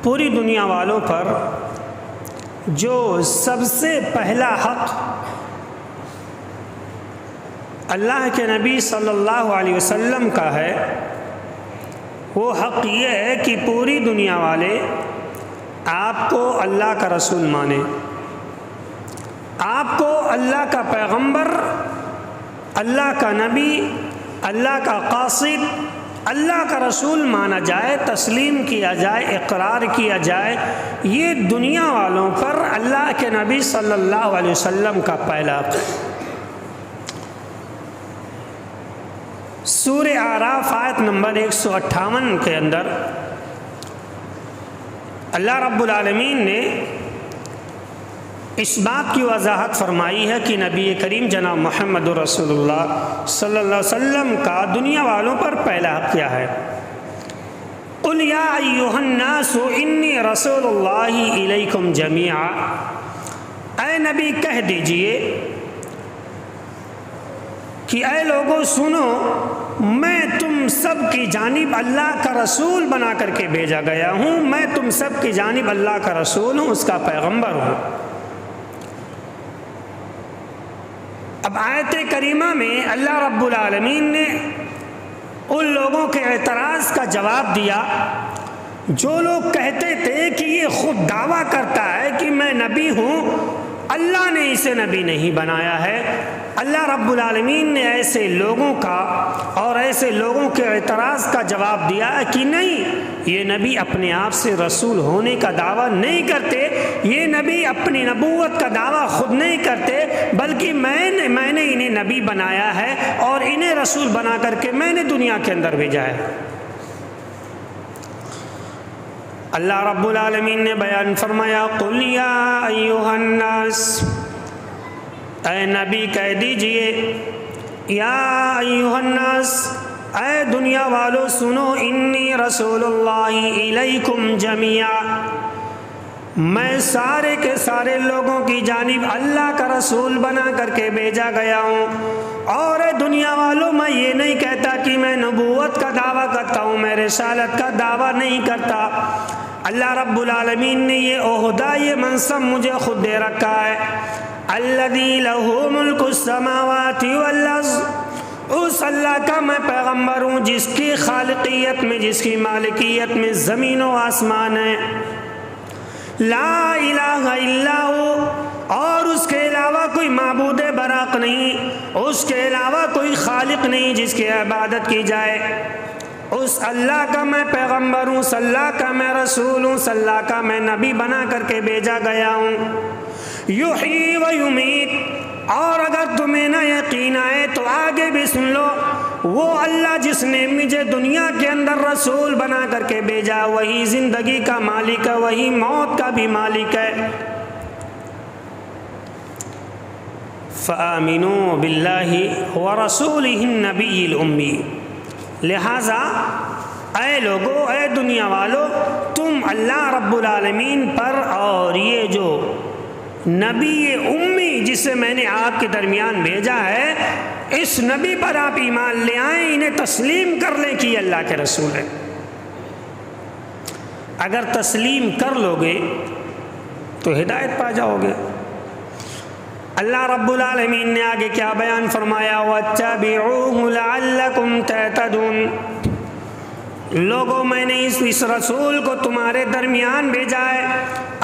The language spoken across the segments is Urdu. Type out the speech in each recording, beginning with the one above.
پوری دنیا والوں پر جو سب سے پہلا حق اللہ کے نبی صلی اللہ علیہ وسلم کا ہے، وہ حق یہ ہے کہ پوری دنیا والے آپ کو اللہ کا رسول مانیں، آپ کو اللہ کا پیغمبر، اللہ کا نبی، اللہ کا قاصد، اللہ کا رسول مانا جائے، تسلیم کیا جائے، اقرار کیا جائے۔ یہ دنیا والوں پر اللہ کے نبی صلی اللہ علیہ وسلم کا پہلا حق ہے۔ سورہ اعراف آیت نمبر 158 کے اندر اللہ رب العالمین نے اس بات کی وضاحت فرمائی ہے کہ نبی کریم جناب محمد رسول اللہ صلی اللہ علیہ وسلم کا دنیا والوں پر پہلا حق کیا ہے؟ قُلْ يَا أَيُّهَا النَّاسُ إِنِّي رَسُولُ اللَّهِ إِلَيْكُمْ جَمِيعًا، اے نبی کہہ دیجئے کہ اے لوگوں سنو، میں تم سب کی جانب اللہ کا رسول بنا کر کے بھیجا گیا ہوں، میں تم سب کی جانب اللہ کا رسول ہوں، اس کا پیغمبر ہوں۔ اب آیت کریمہ میں اللہ رب العالمین نے ان لوگوں کے اعتراض کا جواب دیا جو لوگ کہتے تھے کہ یہ خود دعویٰ کرتا ہے کہ میں نبی ہوں، اللہ نے اسے نبی نہیں بنایا ہے۔ اللہ رب العالمین نے ایسے لوگوں کا اور ایسے لوگوں کے اعتراض کا جواب دیا ہے کہ نہیں، یہ نبی اپنے آپ سے رسول ہونے کا دعویٰ نہیں کرتے، یہ نبی اپنی نبوت کا دعویٰ خود نہیں کرتے، بلکہ میں نے انہیں نبی بنایا ہے اور انہیں رسول بنا کر کے میں نے دنیا کے اندر بھیجا ہے۔ اللہ رب العالمین نے بیان فرمایا قُلْ يَا أَيُّهَا النَّاسِ، اے نبی کہہ دیجئے، یا ایھا الناس، اے دنیا والو سنو، انی رسول اللہ الیکم جمیعا، میں سارے کے سارے لوگوں کی جانب اللہ کا رسول بنا کر کے بھیجا گیا ہوں۔ اور اے دنیا والوں، میں یہ نہیں کہتا کہ میں نبوت کا دعویٰ کرتا ہوں، میں رسالت کا دعویٰ نہیں کرتا۔ اللہ رب العالمین نے یہ عہدہ، یہ منصب مجھے خود دے رکھا ہے۔ الذی لہ ملک السماوات والارض، اس اللہ کا میں پیغمبر ہوں جس کی خالقیت میں، جس کی مالکیت میں زمین و آسمان ہے۔ لا الہ الا ہو، اور اس کے علاوہ کوئی معبود برحق نہیں، اس کے علاوہ کوئی خالق نہیں جس کی عبادت کی جائے۔ اس اللہ کا میں پیغمبر ہوں، صلی اللہ کا میں رسول ہوں، صلی اللہ کا میں نبی بنا کر کے بھیجا گیا ہوں۔ یحیی و یمیت، اور اگر تمہیں نہ یقین آئے تو آگے بھی سن لو، وہ اللہ جس نے مجھے دنیا کے اندر رسول بنا کر کے بھیجا، وہی زندگی کا مالک ہے، وہی موت کا بھی مالک ہے۔ فآمنوا باللہ ورسولہ النبی الأمی، لہذا اے لوگو، اے دنیا والو، تم اللہ رب العالمین پر اور یہ جو نبی امی جسے میں نے آپ کے درمیان بھیجا ہے، اس نبی پر آپ ایمان لے آئیں، انہیں تسلیم کر لیں کہ یہ اللہ کے رسول ہے۔ اگر تسلیم کر لو گے تو ہدایت پا جاؤ گے۔ اللہ رب العالمین نے آگے کیا بیان فرمایا؟ وَاتَّبِعُوهُ لَعَلَّكُمْ تَهْتَدُونَ، لوگوں میں نے اس رسول کو تمہارے درمیان بھیجا ہے،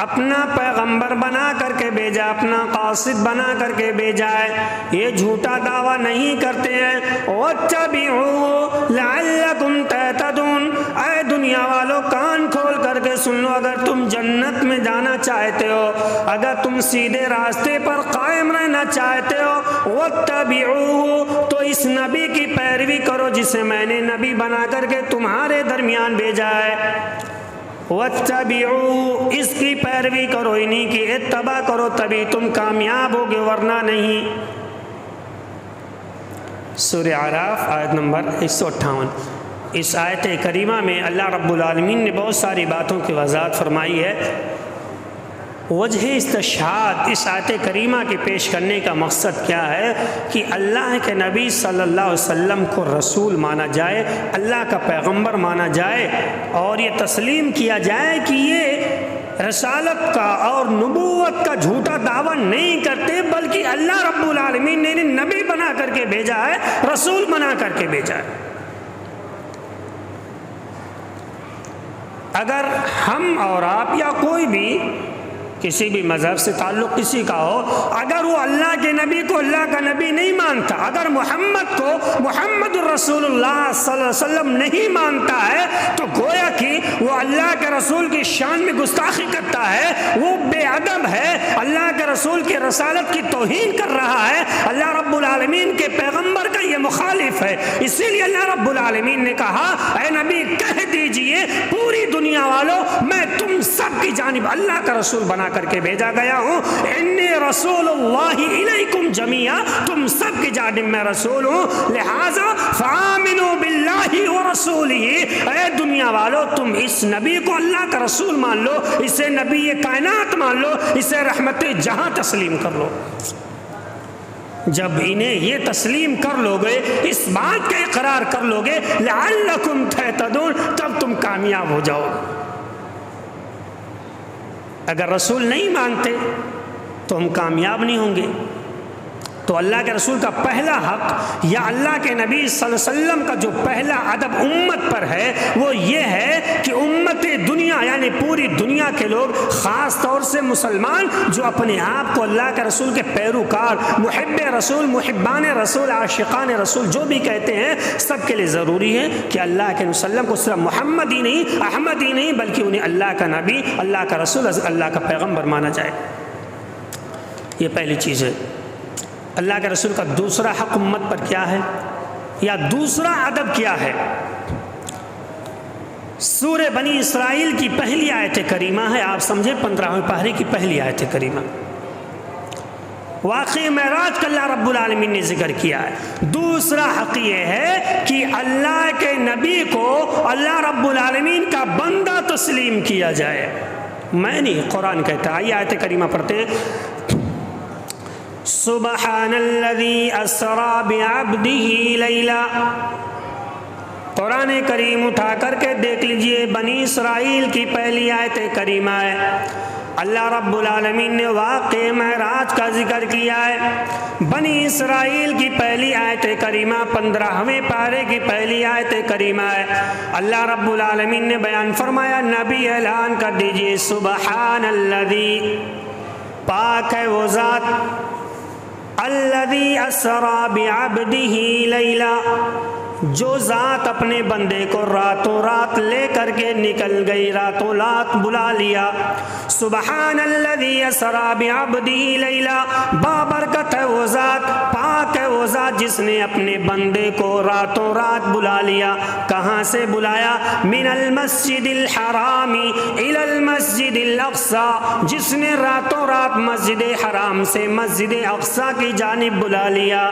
اپنا پیغمبر بنا کر کے بھیجا، اپنا قاصد بنا کر کے بھیجا ہے، یہ جھوٹا دعویٰ نہیں کرتے ہیں۔ وَاتَّبِعُوهُ لَعَلَّكُمْ تَهْتَدُونَ، اے دنیا والو کان کھول کر کے سن لو، اگر تم جنت میں جانا چاہتے ہو، اگر تم سیدھے راستے پر قائم رہنا چاہتے ہو، وَاتَّبِعُوهُ، تو اس نبی کی پیروی کرو جسے میں نے نبی بنا کر کے تمہارے درمیان بھیجا ہے۔ وَاتَّبِعُوهُ، اس کی پیروی کرو، انہی کی اتباع کرو، تبھی تم کامیاب ہوگے، ورنہ نہیں۔ سورہ اعراف آیت نمبر 158۔ اس آیت کریمہ میں اللہ رب العالمین نے بہت ساری باتوں کی وضاحت فرمائی ہے۔ وجہ استشہاد اس آیت کریمہ کے پیش کرنے کا مقصد کیا ہے کہ اللہ کے نبی صلی اللہ علیہ وسلم کو رسول مانا جائے، اللہ کا پیغمبر مانا جائے، اور یہ تسلیم کیا جائے کہ یہ رسالت کا اور نبوت کا جھوٹا دعویٰ نہیں کرتے، بلکہ اللہ رب العالمین نے انہیں نبی بنا کر کے بھیجا ہے، رسول بنا کر کے بھیجا ہے۔ اگر ہم اور آپ یا کوئی بھی کسی بھی مذہب سے تعلق کسی کا ہو، اگر وہ اللہ کے نبی کو اللہ کا نبی نہیں مانتا، اگر محمد کو محمد الرسول اللہ صلی اللہ علیہ وسلم نہیں مانتا ہے، تو گویا کہ وہ اللہ کے رسول کی شان میں گستاخی کرتا ہے، وہ بے ادب ہے، اللہ کے رسول کی رسالت کی توہین کر رہا ہے، اللہ رب العالمین کے پیغمبر کا یہ مخالف ہے۔ اسی لیے اللہ رب العالمین نے کہا اے نبی کہہ دیجئے پوری دنیا والوں میں تم سب کی جانب اللہ کا رسول بنا کر کے بھیجا گیا ہوں، انی رسول اللہ الیکم جمیعا، تم سب کی جانب میں رسول ہوں، لہذا فآمنوا باللہ ورسولہ، اے دنیا والوں تم اس نبی کو اللہ کا رسول مان لو، اسے نبی کائنات مان لو، اسے رحمت جہاں تسلیم کر لو۔ جب انہیں یہ تسلیم کر لو گے، اس بات کا اقرار کر لو گے لعلکم تہتدون، تب تم کامیاب ہو جاؤ گے۔ اگر رسول نہیں مانتے تو ہم کامیاب نہیں ہوں گے۔ تو اللہ کے رسول کا پہلا حق یا اللہ کے نبی صلی اللہ علیہ وسلم کا جو پہلا ادب امت پر ہے وہ یہ ہے کہ امت دنیا یعنی پوری دنیا کے لوگ، خاص طور سے مسلمان جو اپنے آپ کو اللہ کے رسول کے پیروکار، محب رسول، محبان رسول، عاشقان رسول جو بھی کہتے ہیں، سب کے لیے ضروری ہے کہ اللہ کے وسلم کو صرف محمد ہی نہیں، احمد ہی نہیں، بلکہ انہیں اللہ کا نبی، اللہ کا رسول، اللہ کا پیغمبر مانا جائے۔ یہ پہلی چیز ہے۔ اللہ کے رسول کا دوسرا حق امت پر کیا ہے یا دوسرا ادب کیا ہے؟ سورہ بنی اسرائیل کی پہلی آیت کریمہ ہے، آپ سمجھیں 15ویں پارے کی پہلی آیت کریمہ، واقعی معراج کا اللہ رب العالمین نے ذکر کیا ہے۔ دوسرا حق یہ ہے کہ اللہ کے نبی کو اللہ رب العالمین کا بندہ تسلیم کیا جائے۔ میں نہیں، قرآن کہتا ہے۔ یہ آیت کریمہ پڑھتے ہیں، سبحان الذی اسری بعبدہ لیلا۔ قرآن کریم اٹھا کر کے دیکھ لیجئے، بنی اسرائیل کی پہلی آیت کریمہ ہے۔ اللہ رب العالمین نے واقع معراج کا ذکر کیا ہے۔ بنی اسرائیل کی پہلی آیت کریمہ 15ویں پارے کی پہلی آیت کریمہ ہے۔ اللہ رب العالمین نے بیان فرمایا، نبی اعلان کر دیجئے، سبحان الذی، پاک ہے وہ ذات، الذی اسری بعبدہ لیلا، جو ذات اپنے بندے کو راتوں رات لے کر کے نکل گئی، راتوں رات بلا لیا۔ سبحان الذی اسری بعبدہ لیلا، بابرکت ہے وہ ذات، پاک ہے وہ ذات جس نے اپنے بندے کو راتوں رات بلا لیا۔ کہاں سے بلایا؟ من المسجد الحرام الی المسجد الاقصی، جس نے راتوں رات مسجد حرام سے مسجد اقصی کی جانب بلا لیا۔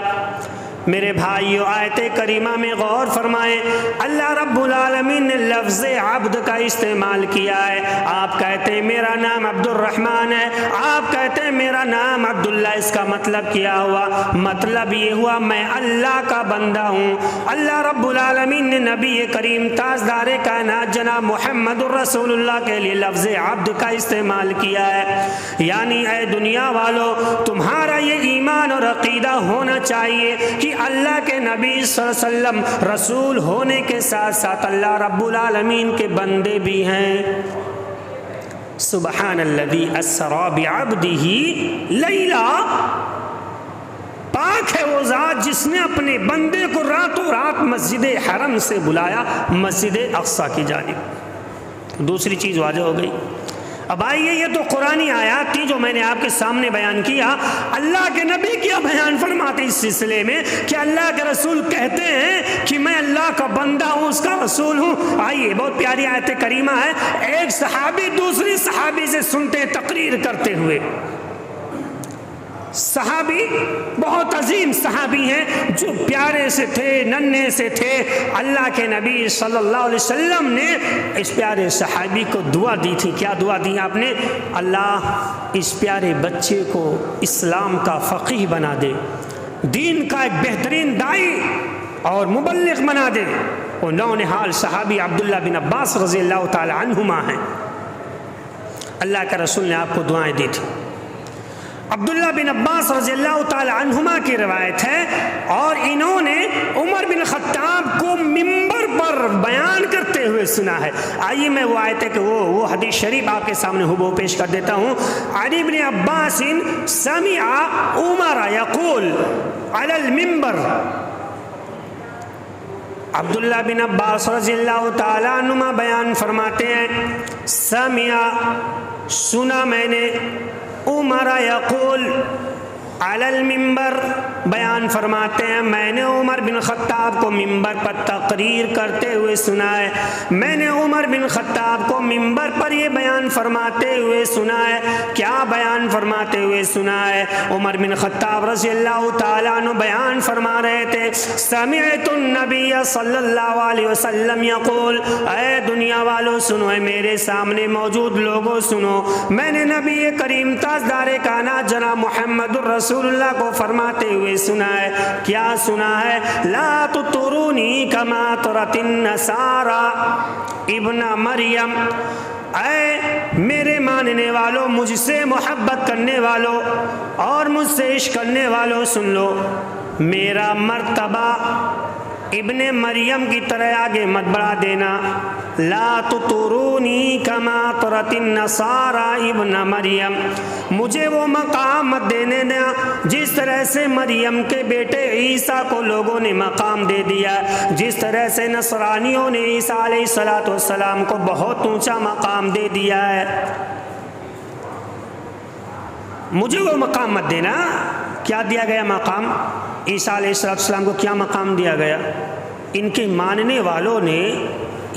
میرے بھائیو، آیت کریمہ میں غور فرمائیں، اللہ رب العالمین نے لفظ عبد کا استعمال کیا ہے۔ آپ کہتے ہیں میرا نام عبد الرحمن ہے، آپ کہتے ہیں میرا نام عبداللہ، اس کا مطلب کیا ہوا؟ مطلب یہ ہوا میں اللہ کا بندہ ہوں۔ اللہ رب العالمین نے نبی کریم تاجدار کائنات جناب محمد الرسول اللہ کے لیے لفظ عبد کا استعمال کیا ہے۔ یعنی اے دنیا والو، تمہارا یہ ایمان اور عقیدہ ہونا چاہیے کہ اللہ کے نبی صلی اللہ علیہ وسلم رسول ہونے کے ساتھ ساتھ اللہ رب العالمین کے بندے بھی ہیں۔ سبحان الذی اسری بعبدہ لیلا، پاک ہے وہ ذات جس نے اپنے بندے کو راتوں رات مسجد حرم سے بلایا، مسجد اقصی کی جانب۔ دوسری چیز واضح ہو گئی۔ اب آئیے، یہ تو قرآنی آیات تھی جو میں نے آپ کے سامنے بیان کیا۔ اللہ کے نبی کیا بیان فرماتے اس سلسلے میں کہ اللہ کے رسول کہتے ہیں کہ میں اللہ کا بندہ ہوں، اس کا رسول ہوں۔ آئیے، بہت پیاری آیت کریمہ ہے، ایک صحابی دوسری صحابی سے سنتے تقریر کرتے ہوئے، صحابی بہت عظیم صحابی ہیں جو پیارے سے تھے، ننھے سے تھے. اللہ کے نبی صلی اللہ علیہ وسلم نے اس پیارے صحابی کو دعا دی تھی. کیا دعا دی آپ نے؟ اللہ اس پیارے بچے کو اسلام کا فقیہ بنا دے، دین کا ایک بہترین داعی اور مبلغ بنا دے. وہ نونہال صحابی عبداللہ بن عباس رضی اللہ تعالی عنہما ہیں. اللہ کے رسول نے آپ کو دعائیں دی تھی. عبداللہ بن عباس رضی اللہ تعالی عنہما کی روایت ہے، اور انہوں نے عمر بن خطاب کو منبر پر بیان کرتے ہوئے سنا ہے. آئیے میں وہ آیت ہے کہ وہ حدیث شریف آپ کے سامنے ہو پیش کر دیتا ہوں. عن ابن عباس سمع عمر یقول علی المنبر. عبداللہ بن عباس رضی اللہ تعالیٰ عنہما بیان فرماتے ہیں، سمع سنا میں نے، عمر یقول علی المنبر بیان فرماتے ہیں میں نے عمر بن خطاب کو منبر پر تقریر کرتے ہوئے سنا ہے. میں نے عمر بن خطاب کو منبر پر یہ بیان فرماتے ہوئے سنا ہے. کیا بیان فرماتے ہوئے سنا ہے؟ عمر بن خطاب رضی اللہ تعالیٰ عنہ بیان فرما رہے تھے، سمعت النبی صلی اللہ علیہ وسلم یقول. اے دنیا والو سنو، اے میرے سامنے موجود لوگوں سنو، میں نے نبی کریم تاجدار کائنات جناب محمد رسول اللہ کو فرماتے ہوئے سنا ہے. کیا سنا ہے؟ لا تطرونی کما طرت النصارى ابن مریم. اے میرے ماننے والوں، مجھ سے محبت کرنے والوں اور مجھ سے عشق کرنے والوں، سن لو، میرا مرتبہ ابن مریم کی طرح آگے مت بڑھا دینا. لا تطرونی کما طرت النصارى ابن مریم. مجھے وہ مقام مت دینے دیا جس طرح سے مریم کے بیٹے عیسیٰ کو لوگوں نے مقام دے دیا، جس طرح سے نصرانیوں نے عیسیٰ علیہ السلام کو بہت اونچا مقام دے دیا ہے. مجھے وہ مقام مت دینا. کیا دیا گیا مقام؟ عیسیٰ علیہ السلام کو کیا مقام دیا گیا؟ ان کے ماننے والوں نے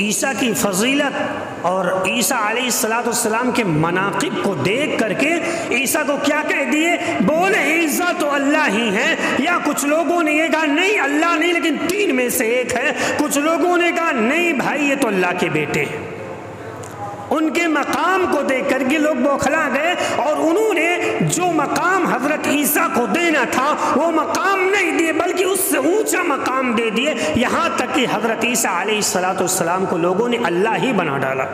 عیسیٰ کی فضیلت اور عیسیٰ علیہ السلام کے مناقب کو دیکھ کر کے عیسیٰ کو کیا کہہ دیے؟ بولے عیسیٰ تو اللہ ہی ہے. یا کچھ لوگوں نے یہ کہا نہیں اللہ نہیں لیکن تین میں سے ایک ہے. کچھ لوگوں نے کہا نہیں بھائی یہ تو اللہ کے بیٹے ہیں. ان کے مقام کو دیکھ کر کے لوگ بوکھلا گئے، اور انہوں نے جو مقام حضرت عیسیٰ کو دینا تھا وہ مقام نہیں دیے بلکہ اس سے اونچا مقام دے دیے، یہاں تک کہ حضرت عیسیٰ علیہ السلام کو لوگوں نے اللہ ہی بنا ڈالا.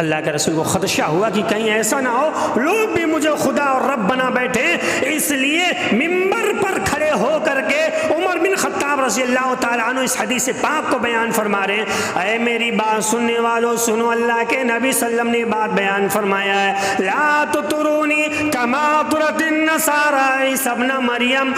اللہ کے رسول کو خدشہ ہوا کہ کہیں ایسا نہ ہو لوگ بھی مجھے خدا اور رب بنا بیٹھے، اس لیے منبر پر کھڑے ہو کر کے عمر بن خطاب رضی اللہ تعالیٰ عنہ اس حدیث پاک کو بیان فرما رہے ہیں. اے میری بات سننے والوں سنو، اللہ کے نبی صلی اللہ علیہ وسلم نے بات بیان فرمایا ہے، لا تطرونی کما طرت النصارى عیسی ابن مریم.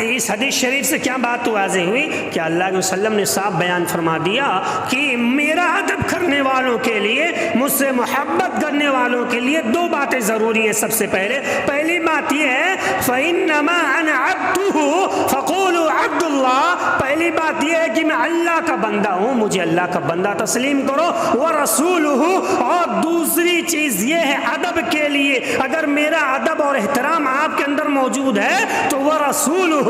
اس حدیث شریف سے کیا بات واضح ہوئی کہ اللہ کے وسلم نے صاحب بیان فرما دیا کہ میرا ادب کرنے والوں کے لیے، مجھ سے محبت کرنے والوں کے لیے دو باتیں ضروری ہیں. سب سے پہلی بات یہ ہے فَإِنَّمَا أَنَا عَبْدُهُ فَقُولُوا عَبْدُ اللَّهِ. پہلی بات یہ ہے کہ میں اللہ کا بندہ ہوں، مجھے اللہ کا بندہ تسلیم کرو. وَرَسُولُهُ. اور دوسری چیز یہ ہے ادب کے لیے، اگر میرا ادب اور احترام آپ کے اندر موجود ہے تو وَرَسُولُهُ،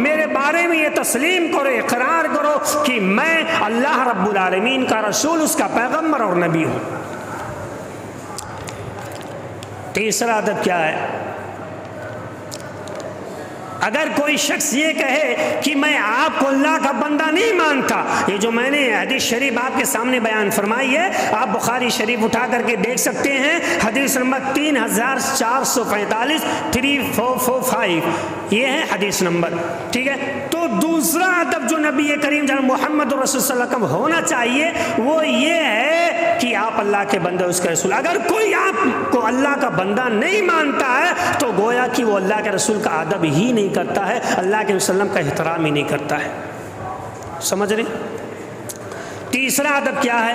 میرے بارے میں یہ تسلیم کرو، اقرار کرو کہ میں اللہ رب العالمین کا رسول، اس کا پیغمبر اور نبی ہوں. تیسرا ادب کیا ہے؟ اگر کوئی شخص یہ کہے کہ میں آپ کو اللہ کا بندہ نہیں مانتا، یہ جو میں نے حدیث شریف آپ کے سامنے بیان فرمائی ہے، آپ بخاری شریف اٹھا کر کے دیکھ سکتے ہیں، حدیث نمبر 3445 3445 یہ ہے حدیث نمبر. ٹھیک ہے، تو دوسرا ادب جو نبی کریم جناب محمد رسول صلی اللہ علیہ وسلم ہونا چاہیے وہ یہ ہے کہ آپ اللہ کے بندے، اس کے رسول. اگر کوئی آپ کو اللہ کا بندہ نہیں مانتا ہے تو گویا کہ وہ اللہ کے رسول کا ادب ہی نہیں کرتا ہے، اللہ کے وسلم کا احترام ہی نہیں کرتا ہے. سمجھ رہے؟ تیسرا ادب کیا ہے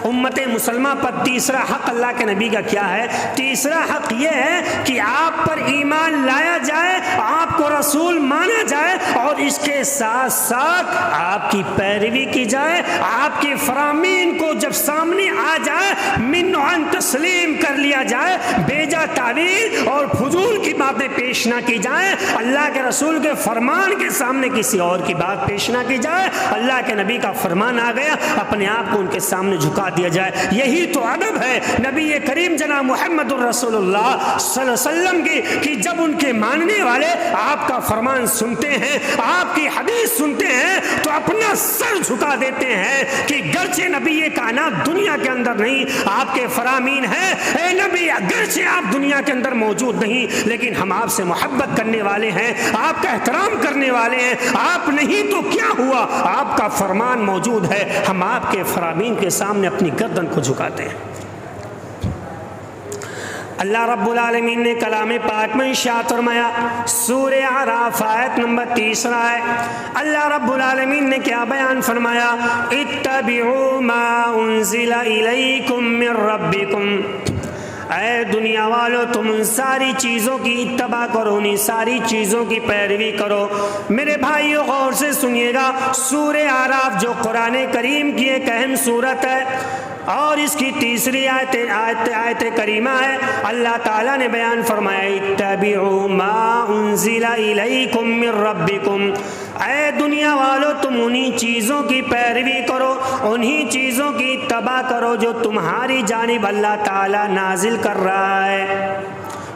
امت مسلمہ پر؟ تیسرا حق اللہ کے نبی کا کیا ہے؟ تیسرا حق یہ ہے کہ آپ پر ایمان لایا جائے، آپ کو رسول مانا جائے، اور اس کے ساتھ ساتھ آپ کی پیروی کی جائے. آپ کے فرامین کو جب جب سامنے آ جائے من عن تسلیم کر لیا جائے، بیجا تعویل اور فضول کی باتیں پیش نہ کی جائیں، اللہ کے رسول کے فرمان کے سامنے کسی اور کی بات پیش نہ کی جائے، اللہ کے نبی کا فرمان آ گیا اپنے آپ کو ان کے سامنے جھکا دیا جائے۔ یہی تو ادب ہے نبی کریم جناب محمد الرسول اللہ صلی اللہ علیہ وسلم کی، کہ جب ان کے ماننے والے آپ کا فرمان سنتے ہیں، آپ کی حدیث سنتے ہیں تو اپنا سر جھکا دیتے ہیں کہ گرچہ نبی کائنات دنیا کے اندر نہیں، آپ کے فرامین ہیں، اے نبی گرچہ آپ دنیا کے اندر موجود نہیں لیکن ہم آپ سے محبت کرنے والے ہیں، آپ کا احترام کرنے والے ہیں، آپ نہیں تو کیا ہوا، آپ کا فرمان موجود ہے، ہم آپ کے فرامین کے سامنے اپنی گردن کو جھکاتے ہیں۔ اللہ رب العالمین نے کلام پاک میں ارشاد فرمایا، سورہ اعراف آیت نمبر 30 ہے، اللہ رب العالمین نے کیا بیان فرمایا، اتبعوا ما انزل الیکم من ربکم، اے دنیا والو تم ان ساری چیزوں کی اتباع کرو، ان ساری چیزوں کی پیروی کرو۔ میرے بھائیو غور سے سنیے گا، سورہ اعراف جو قرآن کریم کی ایک اہم سورت ہے اور اس کی تیسری آیت کریمہ ہے، اللہ تعالیٰ نے بیان فرمایا اتبعوا ما انزل الیکم من ربکم، اے دنیا والو تم انہی چیزوں کی پیروی کرو، انہی چیزوں کی اتباع کرو جو تمہاری جانب اللہ تعالیٰ نازل کر رہا ہے۔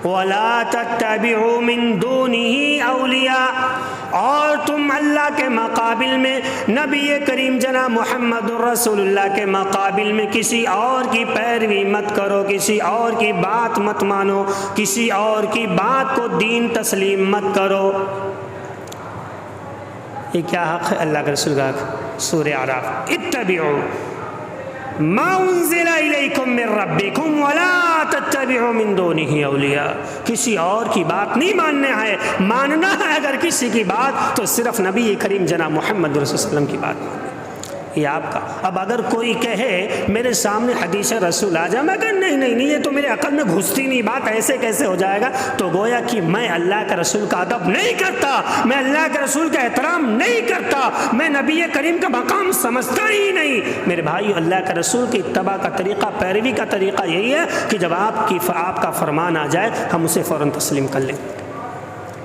وَلَا تَتَّبِعُوا مِن دُونِهِ أَوْلِيَاءَ، اور تم اللہ کے مقابل میں، نبی کریم جناب محمد الرسول اللہ کے مقابل میں کسی اور کی پیروی مت کرو، کسی اور کی بات مت مانو، کسی اور کی بات کو دین تسلیم مت کرو۔ یہ کیا حق ہے اللہ کے رسول کا؟ سورہ اعراف، اتبعوا ما انزل الیکم من ربکم ولا تتبعوا من دونہ اولیاء، کسی اور کی بات نہیں ماننا ہے، ماننا ہے اگر کسی کی بات تو صرف نبی کریم جناب محمد رسول اللہ علیہ وسلم کی بات ماننا، یہ آپ کا۔ اب اگر کوئی کہے میرے سامنے حدیث رسول آ جائے، میں کہا نہیں نہیں نہیں، یہ تو میرے عقل میں گھستی نہیں، بات ایسے کیسے ہو جائے گا، تو گویا کہ میں اللہ کے رسول کا ادب نہیں کرتا، میں اللہ کے رسول کا احترام نہیں کرتا، میں نبی کریم کا مقام سمجھتا ہی نہیں۔ میرے بھائی، اللہ کے رسول کی اتباع کا طریقہ، پیروی کا طریقہ یہی ہے کہ جب آپ کا فرمان آ جائے ہم اسے فوراً تسلیم کر لیں۔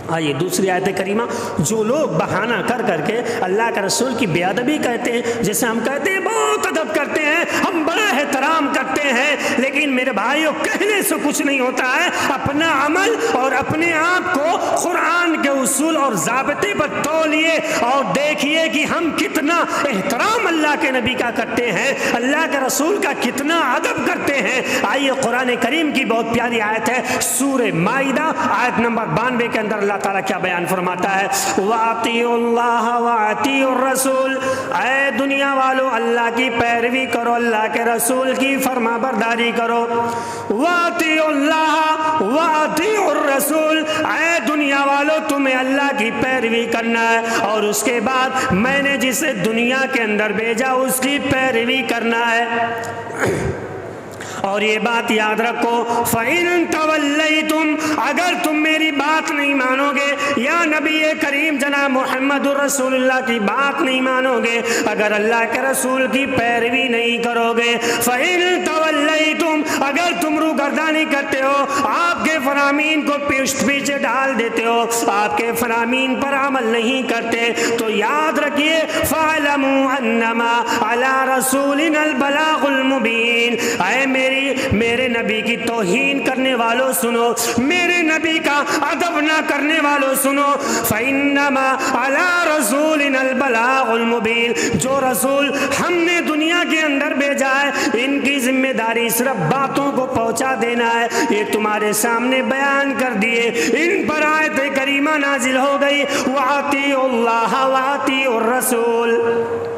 آئیے دوسری آیت کریمہ، جو لوگ بہانہ کر کر کے اللہ کے رسول کی بے ادبی کہتے ہیں، جیسے ہم کہتے ہیں بہت ادب کرتے ہیں، ہم بڑا احترام کرتے ہیں، لیکن میرے بھائیوں کہنے سے کچھ نہیں ہوتا ہے، اپنا عمل اور اپنے آپ کو قرآن کے اصول اور ضابطے پر تولیے اور دیکھیے کہ ہم کتنا احترام اللہ کے نبی کا کرتے ہیں، اللہ کے رسول کا کتنا ادب کرتے ہیں۔ آئیے قرآن کریم کی بہت پیاری آیت ہے، سورہ مائدہ آیت نمبر 92 کے اندر اللہ تعالیٰ کیا بیان فرماتا ہے، وَأَطِيعُوا اللَّهَ وَأَطِيعُوا الرَّسُولَ، اے دنیا والو اللہ کی پیروی کرو، اللہ کے رسول کی فرما برداری کرو۔ وَأَطِيعُوا اللَّهَ وَأَطِيعُوا الرَّسُولَ، اے دنیا والو تمہیں اللہ کی پیروی کرنا ہے اور اس کے بعد میں نے جسے دنیا کے اندر بھیجا اس کی پیروی کرنا ہے۔ اور یہ بات یاد رکھو، فَإِن تَوَلَّيْتُمْ، اگر تم میری بات نہیں مانو گے، یا نبی کریم جناب محمد الرسول اللہ کی بات نہیں مانو گے، اگر اللہ کے رسول کی پیروی نہیں کرو گے، فَإِن تَوَلَّيْتُمْ، اگر تم روگردانی کرتے ہو، آپ کے فرامین کو پیچھے ڈال دیتے ہو، آپ کے فرامین پر عمل نہیں کرتے، تو یاد رکھیے فَاعْلَمُوا أَنَّمَا عَلَى رَسُولِنَا الْبَلَاغُ الْمُبِينُ، اے میرے نبی کی توہین کرنے والوں سنو، میرے نبی کا ادب نہ کرنے والوں سنو، فَإِنَّمَا عَلَى رَسُولِنَا الْبَلَاغُ الْمُبِينُ، جو رسول ہم نے دنیا کے اندر بھیجا ہے ان کی ذمہ داری صرف باتوں کو پہنچا دینا ہے، یہ تمہارے سامنے بیان کر دیے۔ ان پر آیت کریمہ نازل ہو گئی، وَأَطِيعُوا اللَّهَ وَأَطِيعُوا الرَّسُولَ،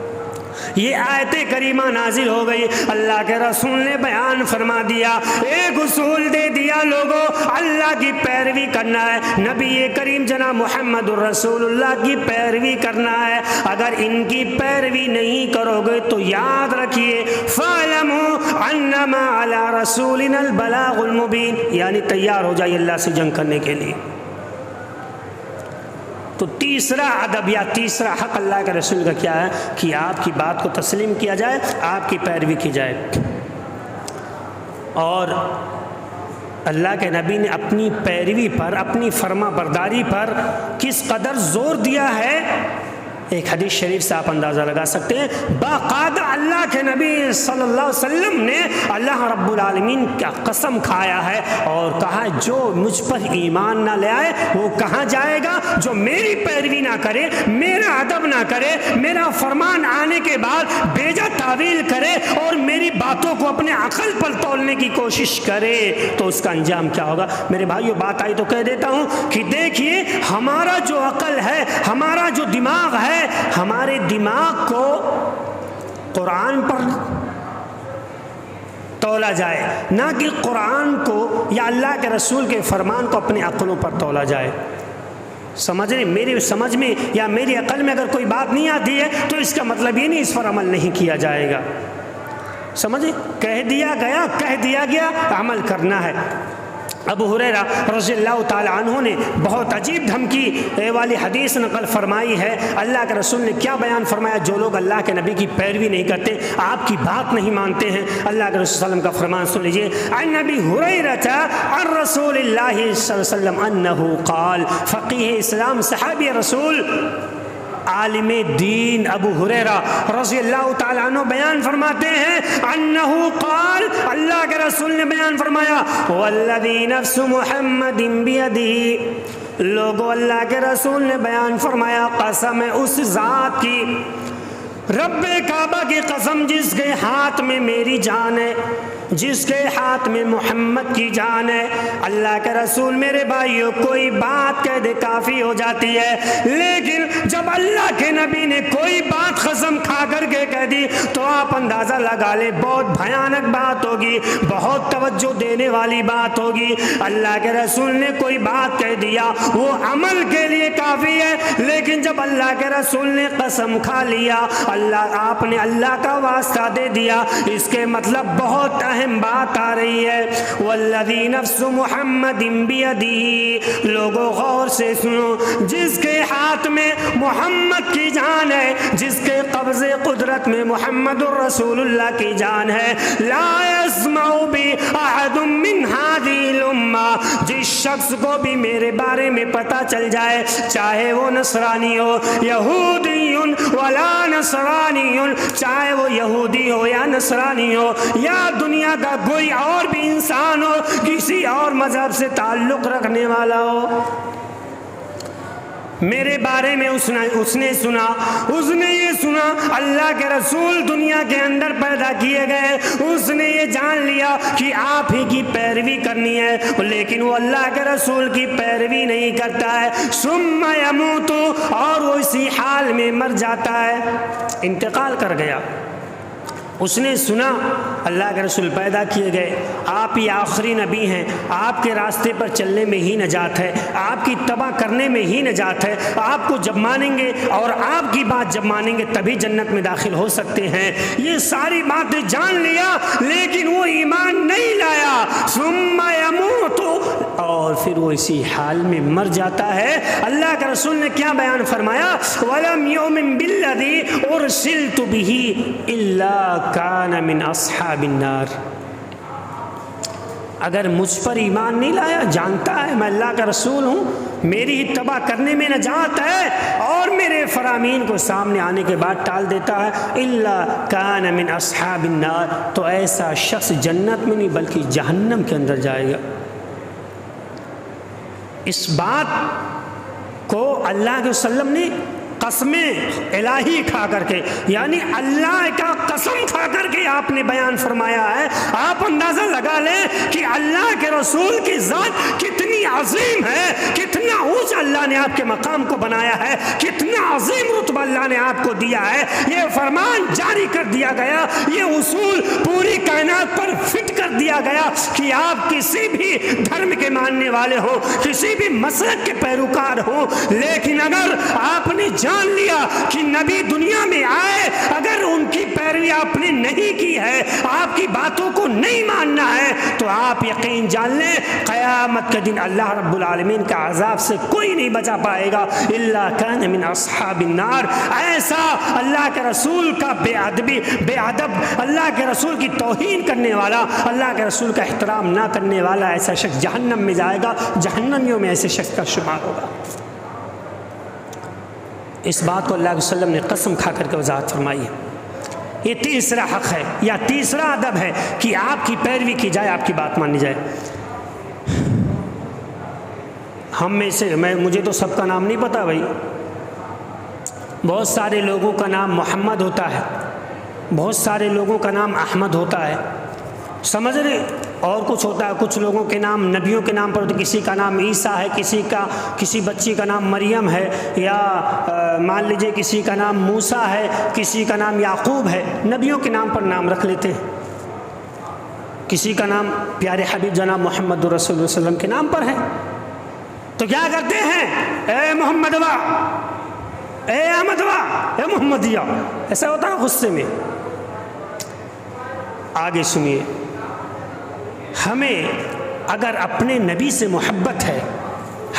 یہ آیت کریمہ نازل ہو گئی، اللہ کے رسول نے بیان فرما دیا، ایک اصول دے دیا، لوگوں اللہ کی پیروی کرنا ہے، نبی کریم جناب محمد الرسول اللہ کی پیروی کرنا ہے، اگر ان کی پیروی نہیں کرو گے تو یاد رکھیے فَاعْلَمُوا أَنَّمَا عَلَى رَسُولِنَا الْبَلَاغُ الْمُبِينُ، یعنی تیار ہو جائیے اللہ سے جنگ کرنے کے لیے۔ تو تیسرا ادب یا تیسرا حق اللہ کے رسول کا کیا ہے کہ آپ کی بات کو تسلیم کیا جائے، آپ کی پیروی کی جائے۔ اور اللہ کے نبی نے اپنی پیروی پر، اپنی فرما برداری پر کس قدر زور دیا ہے، ایک حدیث شریف سے آپ اندازہ لگا سکتے ہیں۔ باقاعدہ اللہ کے نبی صلی اللہ علیہ وسلم نے اللہ رب العالمین کا قسم کھایا ہے اور کہا جو مجھ پر ایمان نہ لے آئے وہ کہاں جائے گا، جو میری پیروی نہ کرے، میرا ادب نہ کرے، میرا فرمان آنے کے بعد بیجا تعویل کرے اور میری باتوں کو اپنے عقل پر تولنے کی کوشش کرے تو اس کا انجام کیا ہوگا۔ میرے بھائیو بات آئی تو کہہ دیتا ہوں کہ دیکھیے ہمارا جو عقل ہے، ہمارا جو دماغ ہے، ہمارے دماغ کو قرآن پر تولا جائے، نہ کہ قرآن کو یا اللہ کے رسول کے فرمان کو اپنے عقلوں پر تولا جائے۔ سمجھ رہے، میری سمجھ میں یا میری عقل میں اگر کوئی بات نہیں آتی ہے تو اس کا مطلب یہ نہیں اس پر عمل نہیں کیا جائے گا۔ سمجھے، کہہ دیا گیا عمل کرنا ہے۔ ابو ہریرہ رضی اللہ تعالی عنہ نے بہت عجیب دھمکی والی حدیث نقل فرمائی ہے۔ اللہ کے رسول نے کیا بیان فرمایا، جو لوگ اللہ کے نبی کی پیروی نہیں کرتے، آپ کی بات نہیں مانتے ہیں، اللہ کے رسول صلی اللہ علیہ وسلم کا فرمان سن لیجیے۔ عن ابی ہریرہ عن رسول اللہ صلی اللہ علیہ وسلم انہ قال، فقیہ اسلام صحابی رسول عالم دین ابو ہریرہ رضی اللہ تعالیٰ عنہ بیان فرماتے ہیں، انہو قال، اللہ کے رسول نے بیان فرمایا، والذی نفس محمد بیدہ، لوگو اللہ کے رسول نے بیان فرمایا قسم ہے اس ذات کی، رب کعبہ کی قسم جس کے ہاتھ میں میری جان ہے، جس کے ہاتھ میں محمد کی جان ہے۔ اللہ کے رسول میرے بھائیوں کوئی بات کہہ دے کافی ہو جاتی ہے، لیکن جب اللہ کے نبی نے کوئی بات قسم کھا کر کے کہہ دی تو آپ اندازہ لگا لیں بہت بھیانک بات ہوگی، بہت توجہ دینے والی بات ہوگی۔ اللہ کے رسول نے کوئی بات کہہ دیا وہ عمل کے لیے کافی ہے، لیکن جب اللہ کے رسول نے قسم کھا لیا، آپ نے اللہ کا واسطہ دے دیا، اس کے مطلب بہت اہم بات آ رہی ہے۔ والذی نفس محمد بیدہ، لوگوں غور سے سنو، جس کے ہاتھ میں محمد کی جان ہے، جس کے قبض قدرت میں محمد الرسول اللہ کی جان ہے، لا يسمع بی احد من هذه الامہ، جس شخص کو بھی میرے بارے میں پتہ چل جائے، چاہے وہ نصرانی ہو، یہودی ولا نصرانی، چاہے وہ یہودی ہو یا نصرانی ہو یا دنیا کا کوئی اور بھی انسان ہو، کسی اور مذہب سے تعلق رکھنے والا ہو، میرے بارے میں اس نے سنا، اس نے یہ سنا اللہ کے رسول دنیا کے اندر پیدا کیے گئے، اس نے یہ جان لیا کہ آپ ہی کی پیروی کرنی ہے، لیکن وہ اللہ کے رسول کی پیروی نہیں کرتا ہے، ثم یموت، اور وہ اسی حال میں مر جاتا ہے، انتقال کر گیا۔ اس نے سنا اللہ کے رسول پیدا کیے گئے، آپ ہی آخری نبی ہیں، آپ کے راستے پر چلنے میں ہی نجات ہے، آپ کی اتباع کرنے میں ہی نجات ہے، آپ کو جب مانیں گے اور آپ کی بات جب مانیں گے تبھی جنت میں داخل ہو سکتے ہیں۔ یہ ساری باتیں جان لیا لیکن وہ ایمان نہیں لایا، ثم یموت، اور پھر وہ اسی حال میں مر جاتا ہے۔ اللہ کے رسول نے کیا بیان فرمایا، وَلَمْ يُؤْمِن بِالَّذِي أُرْسِلْتُ بِهِ إِلَّا كَانَ مِنْ أَصْحَابِ النَّارِ، اگر مجھ پر ایمان نہیں لایا، جانتا ہے میں اللہ کا رسول ہوں، میری اتباع کرنے میں نجات ہے، اور میرے فرامین کو سامنے آنے کے بعد ٹال دیتا ہے، إِلَّا كَانَ مِنْ أَصْحَابِ النَّارِ، تو ایسا شخص جنت میں نہیں بلکہ جہنم کے اندر جائے گا۔ اس بات کو اللہ کے وسلم نے قسمیں الہی کھا کر کے، یعنی اللہ کا قسم کھا کر کے آپ نے بیان فرمایا ہے۔ آپ اندازہ لگا لیں کہ اللہ کے رسول کی ذات کتنی عظیم ہے، کتنا اونچا اللہ نے آپ کے مقام کو بنایا ہے، کتنا عظیم رتبہ اللہ نے آپ کو دیا ہے۔ یہ فرمان جاری کر دیا گیا، یہ اصول پوری کائنات پر فٹ کر دیا گیا کہ آپ کسی بھی دھرم کے ماننے والے ہو، کسی بھی مسلک کے پیروکار ہو، لیکن اگر آپ نے جان لیا کہ نبی دنیا میں آئے، اگر ان کی پیروی آپ نے نہیں کی ہے، آپ کی باتوں کو نہیں ماننا ہے، تو آپ یقین جان لیں قیامت کے دن اللہ رب العالمین کا عذاب سے کوئی نہیں بچا پائے گا الا کان من اصحاب النار۔ ایسا اللہ کے رسول کا بے ادب، اللہ کے رسول کی توہین کرنے والا، اللہ کے رسول کا احترام نہ کرنے والا ایسا شخص جہنم میں جائے گا، جہنمیوں میں ایسے شخص کا شمار ہوگا۔ اس بات کو اللہ کے وسلم نے قسم کھا کر کے وضاحت فرمائی ہے۔ یہ تیسرا حق ہے یا تیسرا ادب ہے کہ آپ کی پیروی کی جائے، آپ کی بات مانی جائے۔ ہم میں سے مجھے تو سب کا نام نہیں پتا بھائی، بہت سارے لوگوں کا نام محمد ہوتا ہے، بہت سارے لوگوں کا نام احمد ہوتا ہے، سمجھ رہے، اور کچھ ہوتا ہے، کچھ لوگوں کے نام نبیوں کے نام پر ہوتے، کسی کا نام عیسیٰ ہے، کسی بچی کا نام مریم ہے، یا مان لیجئے کسی کا نام موسیٰ ہے، کسی کا نام یعقوب ہے، نبیوں کے نام پر نام رکھ لیتے ہیں۔ کسی کا نام پیارے حبیب جناب محمد رسول اللہ صلی اللہ علیہ وسلم کے نام پر ہے، تو کیا کرتے ہیں، اے محمد وا، اے احمد وا، اے محمدیہ، ایسا ہوتا ہے غصے میں۔ آگے سنیے، ہمیں اگر اپنے نبی سے محبت ہے،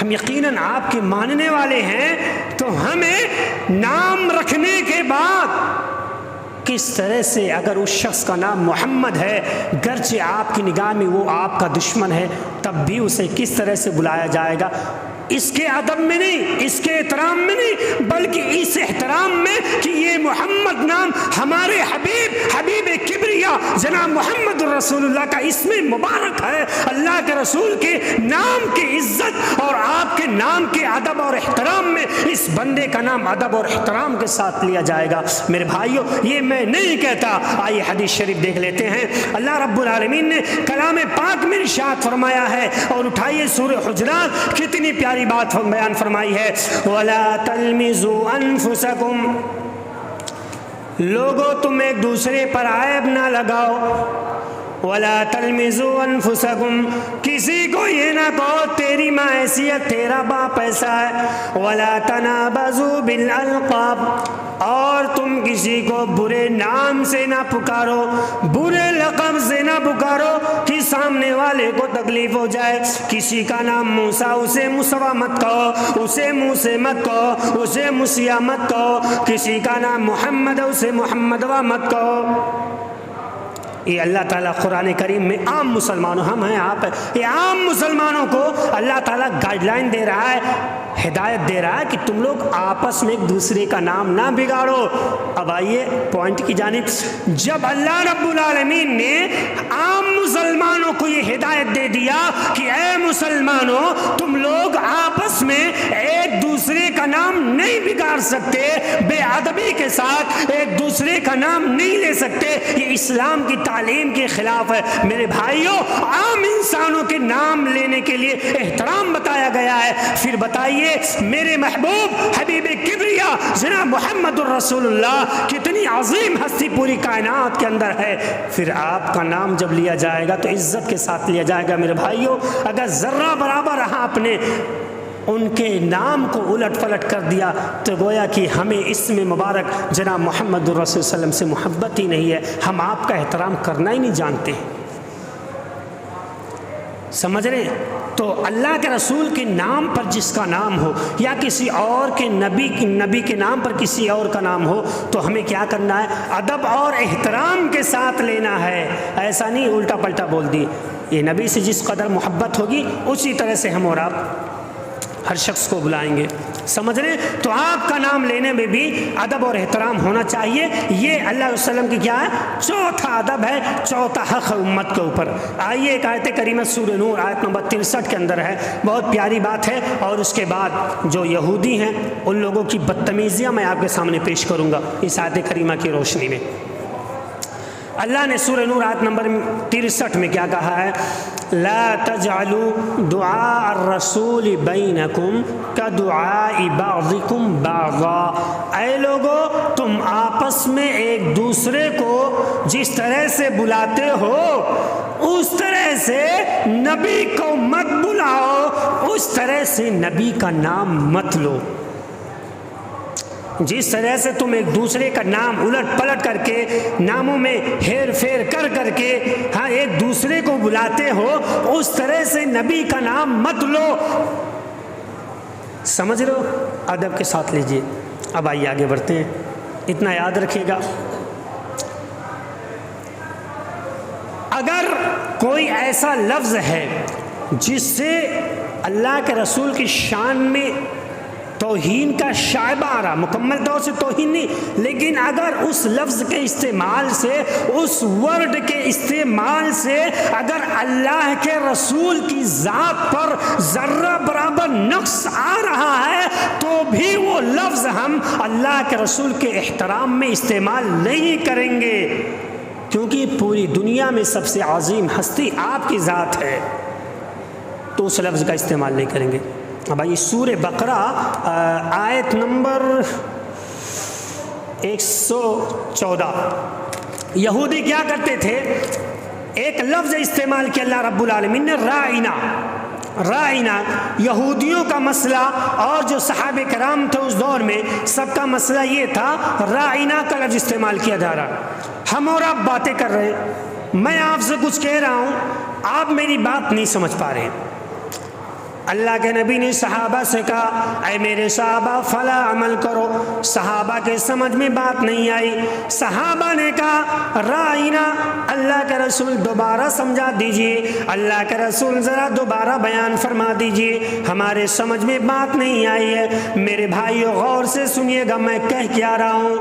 ہم یقیناً آپ کے ماننے والے ہیں، تو ہمیں نام رکھنے کے بعد کس طرح سے، اگر اس شخص کا نام محمد ہے، گرچہ آپ کی نگاہ میں وہ آپ کا دشمن ہے، تب بھی اسے کس طرح سے بلایا جائے گا، اس کے ادب میں نہیں، اس کے احترام میں نہیں، بلکہ اس احترام میں کہ یہ محمد نام ہمارے حبیب کبریا جناب محمد رسول اللہ کا اسم مبارک ہے۔ اللہ کے رسول کے نام کی عزت اور آپ کے نام کے ادب اور احترام میں اس بندے کا نام ادب اور احترام کے ساتھ لیا جائے گا۔ میرے بھائیوں، یہ میں نہیں کہتا، آئیے حدیث شریف دیکھ لیتے ہیں۔ اللہ رب العالمین نے کلام پاک میں ارشاد فرمایا ہے، اور اٹھائیے سورہ حجرات، کتنی پیاری بات بیان فرمائی ہے، وَلَا تَلْمِزُوا أَنفُسَكُمْ، لوگوں تم ایک دوسرے پر عیب نہ لگاؤ، وَلَا تَلْمِزُوا أَنفُسَكُمْ، کسی کو یہ نہ کہو تیری ماں ایسی ہے، تیرا باپ ایسا ہے، وَلَا تَنَابَزُوا بِالْأَلْقَابِ، اور تم کسی کو برے نام سے نہ پکارو، برے لقب سے نہ پکارو کہ سامنے والے کو تکلیف ہو جائے۔ کسی کا نام موسیٰ، اسے مسوا مت کہو، اسے موسیٰ مت کہو، اسے مسیح مت کہو، کسی کا نام محمد ہے، اسے محمد وا مت کہو۔ یہ اللہ تعالیٰ قرآن کریم میں عام مسلمانوں، ہم ہیں آپ ہیں، یہ عام مسلمانوں کو اللہ تعالیٰ گائیڈ لائن دے رہا ہے، ہدایت دے رہا ہے کہ تم لوگ آپس میں ایک دوسرے کا نام نہ بگاڑو۔ اب آئیے پوائنٹ کی جانب، جب اللہ رب العالمین نے عام مسلمانوں کو یہ ہدایت دے دیا کہ اے مسلمانوں، تم لوگ آپس میں ایک دوسرے کا نام نہیں بگاڑ سکتے، بے ادبی کے ساتھ ایک دوسرے کا نام نہیں لے سکتے، یہ اسلام کی تعلیم کے خلاف ہے۔ میرے بھائیوں، عام انسانوں کے نام لینے کے لیے احترام بتایا گیا ہے، پھر بتائیے میرے محبوب حبیب کبریا جناب محمد الرسول اللہ کتنی عظیم ہستی پوری کائنات کے اندر ہے، پھر آپ کا نام جب لیا جائے گا تو عزت کے ساتھ لیا جائے گا۔ میرے بھائیوں، اگر ذرہ برابر آپ نے ان کے نام کو الٹ پلٹ کر دیا تو گویا کہ ہمیں اسم مبارک جناب محمد الرسول صلی اللہ علیہ وسلم سے محبت ہی نہیں ہے، ہم آپ کا احترام کرنا ہی نہیں جانتے ہیں۔ سمجھ رہے ہیں؟ تو اللہ کے رسول کے نام پر جس کا نام ہو، یا کسی اور کے نبی کے نام پر کسی اور کا نام ہو، تو ہمیں کیا کرنا ہے؟ ادب اور احترام کے ساتھ لینا ہے، ایسا نہیں الٹا پلٹا بول دی۔ یہ نبی سے جس قدر محبت ہوگی اسی طرح سے ہم اور آپ ہر شخص کو بلائیں گے۔ سمجھ رہے؟ تو آپ کا نام لینے میں بھی ادب اور احترام ہونا چاہیے۔ یہ اللہ علیہ وسلم کی کیا ہے؟ چوتھا ادب ہے، چوتھا حق ہے امت کے اوپر۔ آئیے ایک آیت کریمہ سورہ نور آیت نمبر 63 کے اندر ہے، بہت پیاری بات ہے، اور اس کے بعد جو یہودی ہیں ان لوگوں کی بدتمیزیاں میں آپ کے سامنے پیش کروں گا اس آیت کریمہ کی روشنی میں۔ اللہ نے سورہ نور آیت نمبر 63 میں کیا کہا ہے؟ لا تجعلوا دعاء الرسول بینکم کدعاء بعضکم بعضا، اے لوگو تم آپس میں ایک دوسرے کو جس طرح سے بلاتے ہو اس طرح سے نبی کو مت بلاؤ، اس طرح سے نبی کا نام مت لو۔ جس طرح سے تم ایک دوسرے کا نام الٹ پلٹ کر کے، ناموں میں ہیر پھیر کر کر کے ایک دوسرے کو بلاتے ہو، اس طرح سے نبی کا نام مت لو۔ سمجھ رہے ہو؟ ادب کے ساتھ لیجئے۔ اب آئیے آگے بڑھتے ہیں۔ اتنا یاد رکھیے گا، اگر کوئی ایسا لفظ ہے جس سے اللہ کے رسول کی شان میں توہین کا شائبہ آ رہا، مکمل طور سے توہین نہیں، لیکن اگر اس لفظ کے استعمال سے، اس ورڈ کے استعمال سے اگر اللہ کے رسول کی ذات پر ذرہ برابر نقص آ رہا ہے تو بھی وہ لفظ ہم اللہ کے رسول کے احترام میں استعمال نہیں کریں گے، کیونکہ پوری دنیا میں سب سے عظیم ہستی آپ کی ذات ہے، تو اس لفظ کا استعمال نہیں کریں گے۔ بھائی سورہ بقرہ آیت نمبر 114، یہودی کیا کرتے تھے؟ ایک لفظ استعمال کیا اللہ رب العالمین نے، رائنا۔ یہودیوں کا مسئلہ اور جو صحابہ کرام تھے اس دور میں، سب کا مسئلہ یہ تھا، رائنا کا لفظ استعمال کیا جا رہا۔ ہم اور آپ باتیں کر رہے ہیں، میں آپ سے کچھ کہہ رہا ہوں، آپ میری بات نہیں سمجھ پا رہے ہیں۔ اللہ کے نبی نے صحابہ سے کہا، اے میرے صحابہ فلا عمل کرو۔ صحابہ کے سمجھ میں بات نہیں آئی، صحابہ نے کہا رائنا، اللہ کے رسول دوبارہ سمجھا دیجئے، اللہ کے رسول ذرا دوبارہ بیان فرما دیجئے، ہمارے سمجھ میں بات نہیں آئی ہے۔ میرے بھائیو غور سے سنیے گا میں کہہ کیا رہا ہوں۔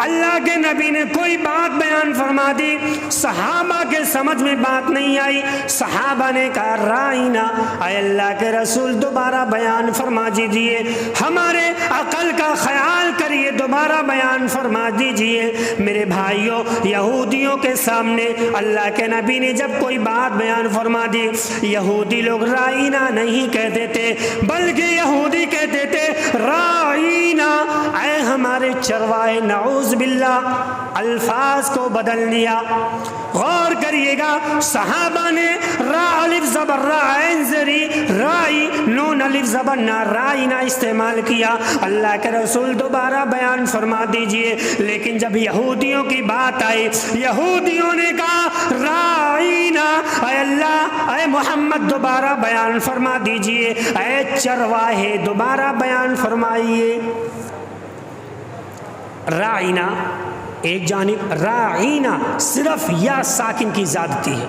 اللہ کے نبی نے کوئی بات بیان فرما دی، صحابہ کے سمجھ میں بات نہیں آئی، صحابہ نے کہا رائنا، اے اللہ کے رسول دوبارہ بیان فرما دیجئے، ہمارے عقل کا خیال کریے، دوبارہ بیان فرما دیجئے۔ میرے بھائیوں، یہودیوں کے سامنے اللہ کے نبی نے جب کوئی بات بیان فرما دی، یہودی لوگ رائنا نہیں کہتے تھے، بلکہ یہودی کہتے تھے رائنا، اے ہمارے چروائے۔ نعوذ باللہ، الفاظ کو بدل دیا۔ غور کریے گا، صحابہ نے را الف زبر را عین زری رائی نون الف زبر نا رائنا استعمال کیا۔ اللہ کے رسول دوبارہ بیان فرما دیجئے، لیکن جب یہودیوں کی بات آئی، یہودیوں نے کہا رائنا، اے اللہ، اے محمد دوبارہ بیان فرما دیجئے، اے چرواہے دوبارہ بیان فرمائیے۔ رائنا ایک جانب، رائنا صرف یا ساکن کی زیادتی ہے۔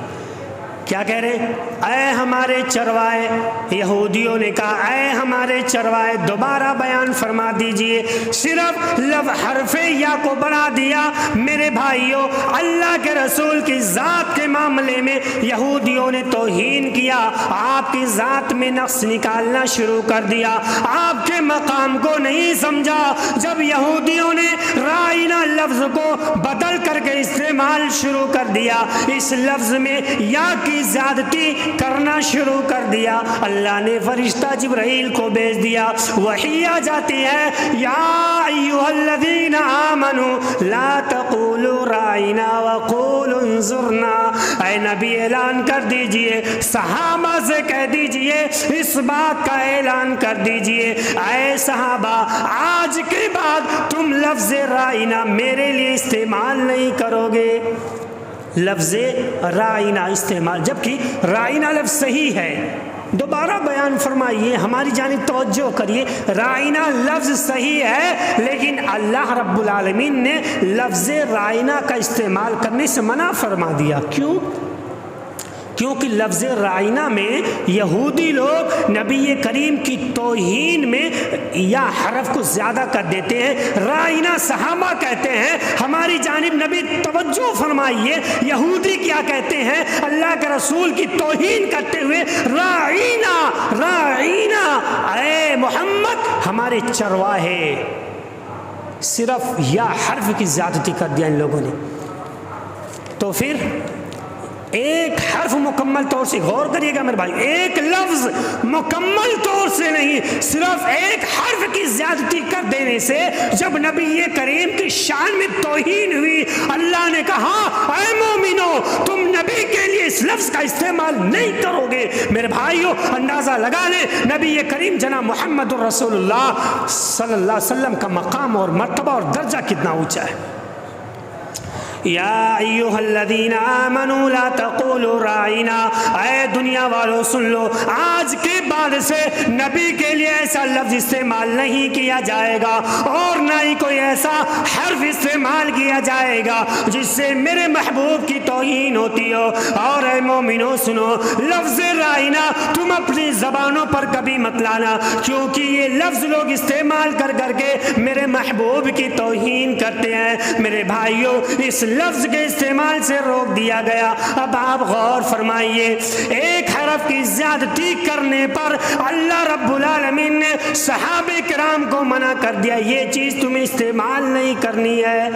کیا کہہ رہے؟ اے ہمارے چروائے۔ یہودیوں نے کہا اے ہمارے چروائے، دوبارہ بیان فرما دیجئے، صرف حرف یا کو بڑھا دیا۔ میرے بھائیوں، اللہ کے رسول کی ذات کے معاملے میں یہودیوں نے توہین کیا، آپ کی ذات میں نقص نکالنا شروع کر دیا، آپ کے مقام کو نہیں سمجھا۔ جب یہودیوں نے رائنا لفظ کو بدل کر کے استعمال شروع کر دیا، اس لفظ میں یا کی زیادتی کرنا شروع کر دیا، اللہ نے فرشتہ جبرائیل کو بھیج دیا، وحی آ جاتی ہے، یا ایھا الذین آمنوا لا تقولوا رائنا وقولوا انظرنا۔ اے نبی اعلان کر دیجئے، صحابہ سے کہہ دیجئے، اس بات کا اعلان کر دیجئے، اے صحابہ آج کے بعد تم لفظ رائنا میرے لیے استعمال نہیں کرو گے۔ لفظ رائنا استعمال، جبکہ رائنا لفظ صحیح ہے، دوبارہ بیان فرمائیے، ہماری جانب توجہ کریے، رائنا لفظ صحیح ہے، لیکن اللہ رب العالمین نے لفظ رائنا کا استعمال کرنے سے منع فرما دیا۔ کیوں؟ کیونکہ لفظ رائنا میں یہودی لوگ نبی کریم کی توہین میں یا حرف کو زیادہ کر دیتے ہیں، رائنا صحابہ کہتے ہیں، ہماری جانب نبی توجہ فرمائیے، یہودی کیا کہتے ہیں اللہ کے رسول کی توہین کرتے ہوئے رائنا رائنا، اے محمد ہمارے چرواہے۔ صرف یا حرف کی زیادتی کر دیا ان لوگوں نے۔ تو پھر ایک حرف مکمل طور سے، غور کریے گا میرے بھائی، ایک لفظ مکمل طور سے نہیں، صرف ایک حرف کی زیادتی کر دینے سے جب نبی کریم کی شان میں توہین ہوئی، اللہ نے کہا اے مومنو، تم نبی کے لیے اس لفظ لفظ کا استعمال نہیں کرو گے، میرے بھائیوں اندازہ لگا لیں نبی کریم جناب محمد رسول اللہ صلی اللہ علیہ وسلم کا مقام اور مرتبہ اور درجہ کتنا اونچا ہے۔ یا ایھا الذین آمنوا لا تقولوا راعنا، اے دنیا والوں سن لو، آج کے بعد سے نبی کے لیے ایسا لفظ استعمال نہیں کیا جائے گا اور نہ ہی کوئی ایسا حرف استعمال کیا جائے گا جس سے میرے محبوب کی توہین ہوتی ہو۔ اور اے مومنو سنو، لفظ راعنا تم اپنی زبانوں پر کبھی مت لانا، کیونکہ یہ لفظ لوگ استعمال کر کر کے میرے محبوب کی توہین کرتے ہیں۔ میرے بھائیوں اس لفظ کے استعمال سے روک دیا گیا۔ اب آپ غور فرمائیے، ایک حرف کی زیادتی کرنے پر اللہ رب العالمین نے صحابہ کرام کو منع کر دیا، یہ چیز تمہیں استعمال نہیں کرنی ہے۔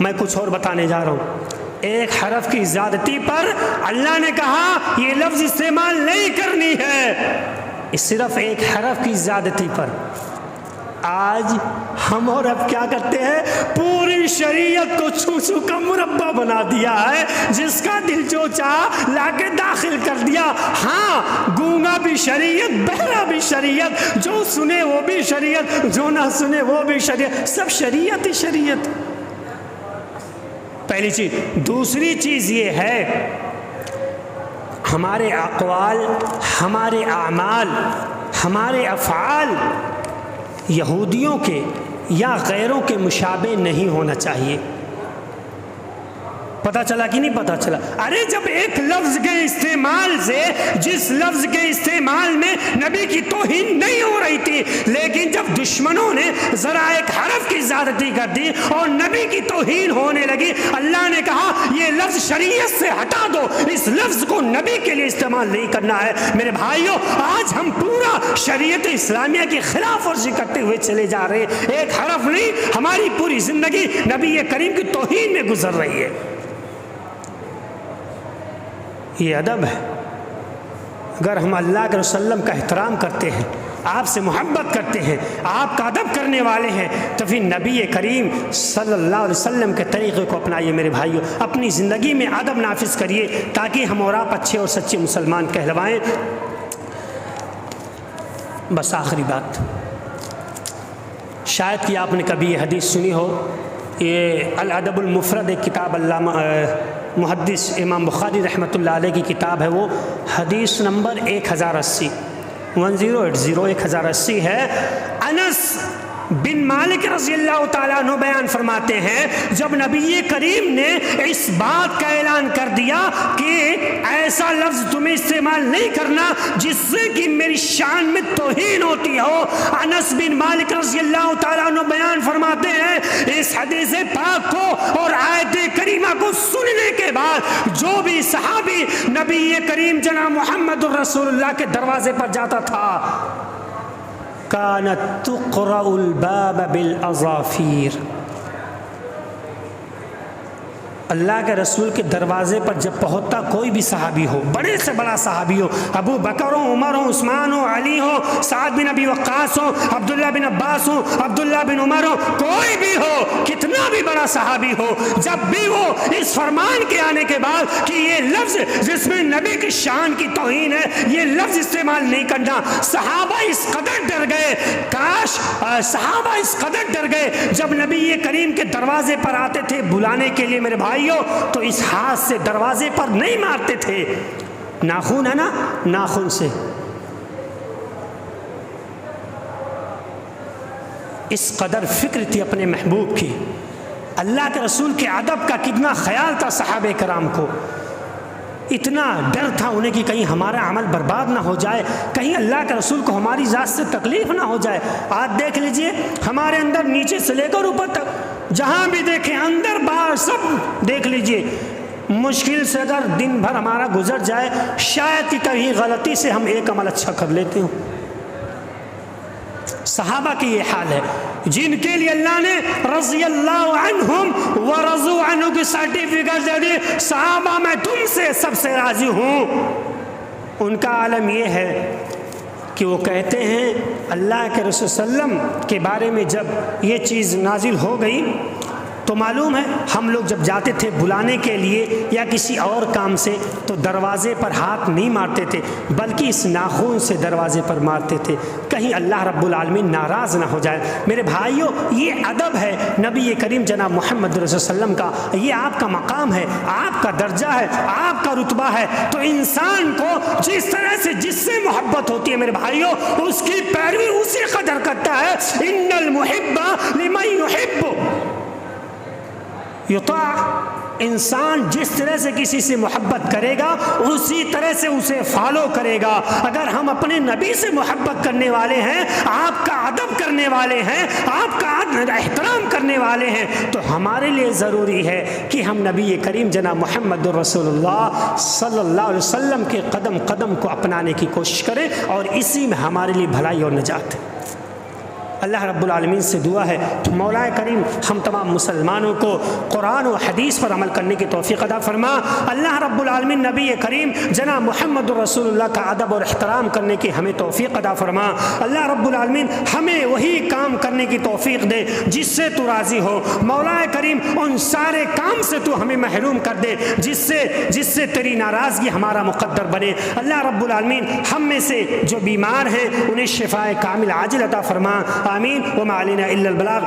میں کچھ اور بتانے جا رہا ہوں، ایک حرف کی زیادتی پر اللہ نے کہا یہ لفظ استعمال نہیں کرنی ہے، صرف ایک حرف کی زیادتی پر۔ آج ہم اور اب کیا کرتے ہیں، پوری شریعت کو چھو چھو کا مربع بنا دیا ہے، جس کا دل جو چاہا لا کے داخل کر دیا۔ ہاں، گونگا بھی شریعت، بہرا بھی شریعت، جو سنے وہ بھی شریعت، جو نہ سنے وہ بھی شریعت، سب شریعت ہی شریعت۔ پہلی چیز۔ دوسری چیز یہ ہے، ہمارے اقوال، ہمارے اعمال، ہمارے افعال یہودیوں کے یا غیروں کے مشابہ نہیں ہونا چاہیے۔ پتہ چلا کہ نہیں پتہ چلا؟ ارے جب ایک لفظ کے استعمال سے، جس لفظ کے استعمال میں نبی کی توہین نہیں ہو رہی تھی، لیکن جب دشمنوں نے ذرا ایک حرف کی زیادتی کر دی اور نبی کی توہین ہونے لگی، اللہ نے کہا یہ لفظ شریعت سے ہٹا دو، اس لفظ کو نبی کے لیے استعمال نہیں کرنا ہے۔ میرے بھائیوں آج ہم پورا شریعت اسلامیہ کی خلاف ورزی کرتے ہوئے چلے جا رہے ہیں، ایک حرف نہیں، ہماری پوری زندگی نبی کریم کی توہین میں گزر رہی ہے۔ یہ ادب ہے۔ اگر ہم اللہ کے رسول اللہ کا احترام کرتے ہیں، آپ سے محبت کرتے ہیں، آپ کا ادب کرنے والے ہیں، تو پھر نبی کریم صلی اللہ علیہ وسلم کے طریقے کو اپنائیے۔ میرے بھائیوں اپنی زندگی میں ادب نافذ کریے تاکہ ہم اور آپ اچھے اور سچے مسلمان کہلوائیں۔ بس آخری بات، شاید کہ آپ نے کبھی یہ حدیث سنی ہو، یہ الادب المفرد ایک کتاب علامہ محدث امام بخاری رحمۃ اللہ علیہ کی کتاب ہے، وہ حدیث نمبر 1080 1080 ہے۔ انس بن مالک رضی اللہ تعالیٰ عنہ بیان فرماتے ہیں، جب نبی کریم نے اس بات کا اعلان کر دیا کہ ایسا لفظ تمہیں استعمال نہیں کرنا جس سے کہ میری شان میں توہین ہوتی ہو، انس بن مالک رضی اللہ تعالیٰ عنہ بیان فرماتے ہیں، اس حدیث پاک کو اور آیت کریمہ کو سننے کے بعد جو بھی صحابی نبی کریم جناب محمد الرسول اللہ کے دروازے پر جاتا تھا، کانت تقرأ الباب بالاظافیر، اللہ کے رسول کے دروازے پر جب پہنچتا کوئی بھی صحابی ہو، بڑے سے بڑا صحابی ہو، ابو بکر ہو، عمر ہو، عثمان ہو، علی ہو، سعد بن ابی وقاص ہو، عبداللہ بن عباس ہو، عبداللہ بن عمر ہو، کوئی بھی ہو، کتنا بھی بڑا صحابی ہو، جب بھی وہ اس فرمان کے آنے کے بعد کہ یہ لفظ جس میں نبی کی شان کی توہین ہے، یہ لفظ استعمال نہیں کرنا، صحابہ اس قدر ڈر گئے، کاش صحابہ اس قدر ڈر گئے جب نبی کریم کے دروازے پر آتے تھے بلانے کے لیے، میرے بھائی تو اس ہاتھ سے دروازے پر نہیں مارتے تھے، ناخن ہے نا، ناخن سے، اس قدر فکر تھی اپنے محبوب کی، اللہ کے رسول کے ادب کا کتنا خیال تھا صحابہ کرام کو، اتنا ڈر تھا انہیں کہ کہیں ہمارا عمل برباد نہ ہو جائے، کہیں اللہ کے رسول کو ہماری ذات سے تکلیف نہ ہو جائے۔ آج دیکھ لیجئے ہمارے اندر نیچے سے لے کر اوپر تک جہاں بھی دیکھیں، اندر باہر سب دیکھ لیجئے، مشکل سے اگر دن بھر ہمارا گزر جائے، شاید کہ کہیں غلطی سے ہم ایک عمل اچھا کر لیتے ہوں۔ صحابہ کی یہ حال ہے جن کے لیے اللہ نے رضی اللہ عنہم ورضوا عنہ کی سرٹیفکیٹ دے دی، صحابہ میں تم سے سب سے راضی ہوں۔ ان کا عالم یہ ہے کہ وہ کہتے ہیں اللہ کے رسول صلی اللہ علیہ وسلم کے بارے میں جب یہ چیز نازل ہو گئی تو تو معلوم ہے ہم لوگ جب جاتے تھے بلانے کے لیے یا کسی اور کام سے تو دروازے پر ہاتھ نہیں مارتے تھے بلکہ اس ناخن سے دروازے پر مارتے تھے، کہیں اللہ رب العالمین ناراض نہ ہو جائے۔ میرے بھائیوں، یہ ادب ہے نبی کریم جناب محمد رسول اللہ علیہ وسلم کا، یہ آپ کا مقام ہے، آپ کا درجہ ہے، آپ کا رتبہ ہے۔ تو انسان کو جس طرح سے جس سے محبت ہوتی ہے میرے بھائیوں، اس کی پیروی اسی قدر کرتا ہے۔ ان المحب لمن يحب یطاع، انسان جس طرح سے کسی سے محبت کرے گا اسی طرح سے اسے فالو کرے گا۔ اگر ہم اپنے نبی سے محبت کرنے والے ہیں، آپ کا ادب کرنے والے ہیں، آپ کا احترام کرنے والے ہیں، تو ہمارے لیے ضروری ہے کہ ہم نبی کریم جناب محمد رسول اللہ صلی اللہ علیہ وسلم کے قدم قدم کو اپنانے کی کوشش کریں، اور اسی میں ہمارے لیے بھلائی اور نجات ہے۔ اللہ رب العالمین سے دعا ہے مولا کریم ہم تمام مسلمانوں کو قرآن و حدیث پر عمل کرنے کی توفیق عطا فرما۔ اللہ رب العالمین نبی کریم جناب محمد رسول اللہ کا ادب اور احترام کرنے کی ہمیں توفیق عطا فرما۔ اللہ رب العالمین ہمیں وہی کام کرنے کی توفیق دے جس سے تو راضی ہو۔ مولا کریم ان سارے کام سے تو ہمیں محروم کر دے جس سے تیری ناراضگی ہمارا مقدر بنے۔ اللہ رب العالمین ہم میں سے جو بیمار ہیں انہیں شفاء کامل عاجل عطا فرما، آمین۔ وما علینا الا البلاغ۔